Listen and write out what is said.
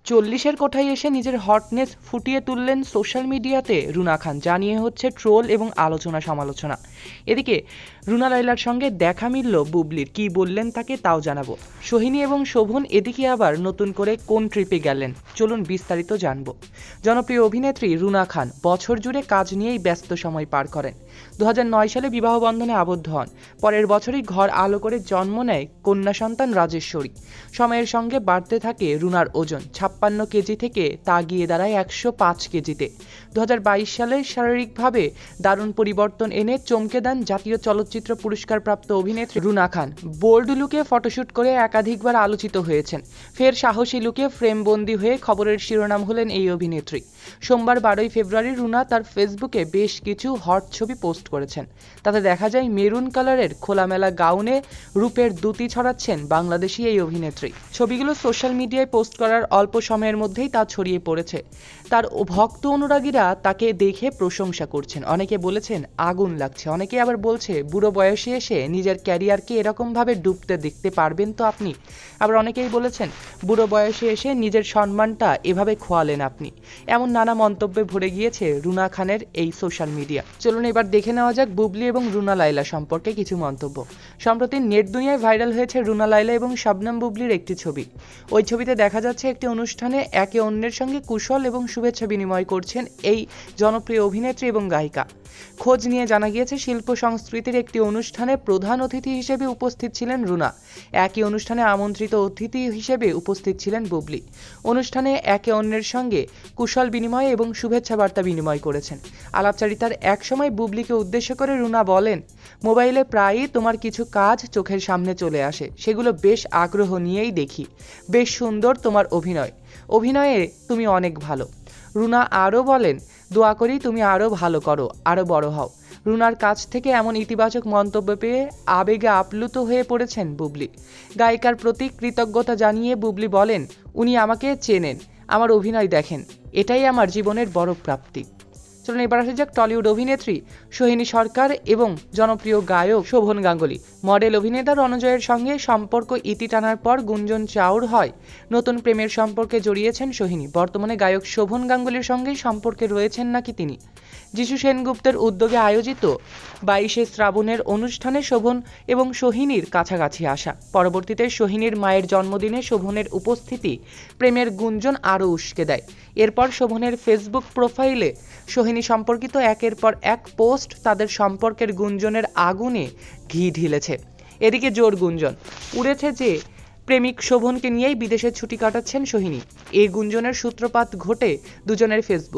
40-এর কোঠায় এসে নিজের হটনেস ফুটিয়ে তুললেন সোশ্যাল মিডিয়াতে রুনা খান, জানিয়ে হচ্ছে ট্রোল এবং আলোচনা সমালোচনা। এদিকে রুনা লায়লার সঙ্গে দেখা মিলল বুবলির, কি বললেন তাকে তাও জানাবো। সোহিনী এবং শোভন এদিকে আবার নতুন করে কোন ট্রিপে গেলেন, চলুন বিস্তারিত জানবো। জনপ্রিয় অভিনেত্রী রুনা খান বছর জুড়ে কাজ নিয়েই ব্যস্ত সময় পার করেন। 2009 সালে বিবাহ বন্ধনে আবদ্ধ হন। পরের বছরই ঘর আলো করে জন্ম নেয় কন্যা সন্তান রাজেশ্বরী। সময়ের সঙ্গে বাড়তে থাকে রুনার ওজন, 56 কেজি থেকে তা গিয়ে দাঁড়ায় 105 কেজিতে। 2022 সালে শারীরিকভাবে দারুণ পরিবর্তন এনে চমকে দেন জাতীয় চলচ্চিত্র পুরস্কারপ্রাপ্ত অভিনেত্রী রুনা খান। বোল্ড লুকে ফটোশুট করে একাধিকবার আলোচিত হয়েছেন। ফের সাহসী লুকে ফ্রেমবন্দি হয়ে খবরের শিরোনাম হলেন এই অভিনেত্রী। সোমবার 12 ফেব্রুয়ারি রুনা তার ফেসবুকে বেশ কিছু হট ছবি পোস্ট করেছেন। তাতে দেখা যায় মেরুন কালারের খোলামেলা গাউনে রূপের দ্যুতি ছড়াচ্ছেন বাংলাদেশি এই অভিনেত্রী। ছবিগুলো সোশ্যাল মিডিয়ায় পোস্ট করার অল্প সময়ের মধ্যেই তা ছড়িয়ে পড়েছে। তার ভক্ত অনুরাগীরা তাকে দেখে প্রশংসা করছেন। অনেকে বলেছেন আগুন লাগছে, অনেকে আবার বলছে বুড়ো বয়সে এসে নিজের ক্যারিয়ারকে এরকমভাবে ডুবতে দেখতে পারবেন তো আপনি। আবার অনেকেই বলেছেন বুড়ো বয়সে এসে নিজের সম্মানটা এভাবে খোয়ালেন আপনি। এমন নানা মন্তব্যে ভরে গিয়েছে রুনা খানের এই সোশ্যাল মিডিয়া। চলুন এবার দেখে নেওয়া যাক বুবলি এবং রুনা লায়লা সম্পর্কে কিছু মন্তব্য। সম্প্রতি নেট দুনিয়ায় ভাইরাল হয়েছে রুনা লায়লা এবং শবনম বুবলির একটি ছবি। ওই ছবিতে দেখা যাচ্ছে একটি অনুষ্ঠানে একে অন্যের সঙ্গে কুশল এবং শুভেচ্ছা বিনিময় করছেন এই জনপ্রিয় অভিনেত্রী এবং গায়িকা। খোঁজ নিয়ে জানা গিয়েছে শিল্প সংস্কৃতির একটি অনুষ্ঠানে প্রধান অতিথি হিসেবে উপস্থিত ছিলেন রুনা। একই অনুষ্ঠানে আমন্ত্রিত অতিথি হিসেবে উপস্থিত ছিলেন বুবলি। অনুষ্ঠানে একে অন্যের সঙ্গে কুশল বিনিময় এবং শুভেচ্ছা বার্তা বিনিময় করেছেন। আলাপচারিতার এক সময় বুবলিকে উদ্দেশ্য করে রুনা বলেন, মোবাইলে প্রায়ই তোমার কিছু কাজ চোখের সামনে চলে আসে, সেগুলো বেশ আগ্রহ নিয়েই দেখি। বেশ সুন্দর তোমার অভিনয়ে তুমি অনেক ভালো। রুনা আরও বলেন, দোয়া করি তুমি আরও ভালো করো, আরও বড় হও। রুনার কাছ থেকে এমন ইতিবাচক মন্তব্য পেয়ে আবেগে আপ্লুত হয়ে পড়েছেন বুবলি। গায়িকার প্রতি কৃতজ্ঞতা জানিয়ে বুবলি বলেন, উনি আমাকে চেনেন, আমার অভিনয় দেখেন, এটাই আমার জীবনের বড় প্রাপ্তি। চলুন এবার আসা যাক টলিউড অভিনেত্রী সোহিনী সরকার এবং জনপ্রিয় গায়ক শোভন গাঙ্গুলি। মডেল অভিনেতা রণজয়ের সঙ্গে সম্পর্ক ইতি টানার পর গুঞ্জন চাউর হয় নতুন প্রেমের সম্পর্কে জড়িয়েছেন সোহিনী। বর্তমানে গায়ক শোভন গাঙ্গুলির সঙ্গেই সম্পর্কে রয়েছেন নাকি তিনি। যিশু সেনগুপ্তের উদ্যোগে আয়োজিত 22শে শ্রাবণের অনুষ্ঠানে শোভন এবং সোহিনীর কাছাকাছি আসা। পরবর্তীতে সোহিনীর মায়ের জন্মদিনে শোভনের উপস্থিতি প্রেমের গুঞ্জন আরও উস্কে দেয়। এরপর শোভনের ফেসবুক প্রোফাইলে সোহিনী সম্পর্কিত একের পর এক পোস্ট তাদের সম্পর্কের গুঞ্জনের আগুনে ঘি ঢেলেছে। এদিকে জোর গুঞ্জন উড়েছে যে প্রেমিক শোভনকে নিয়েই বিদেশে ছুটি কাটাচ্ছেন সোহিনী। এই গুঞ্জনের সূত্রপাত ঘটে দুজনের ফেসবুক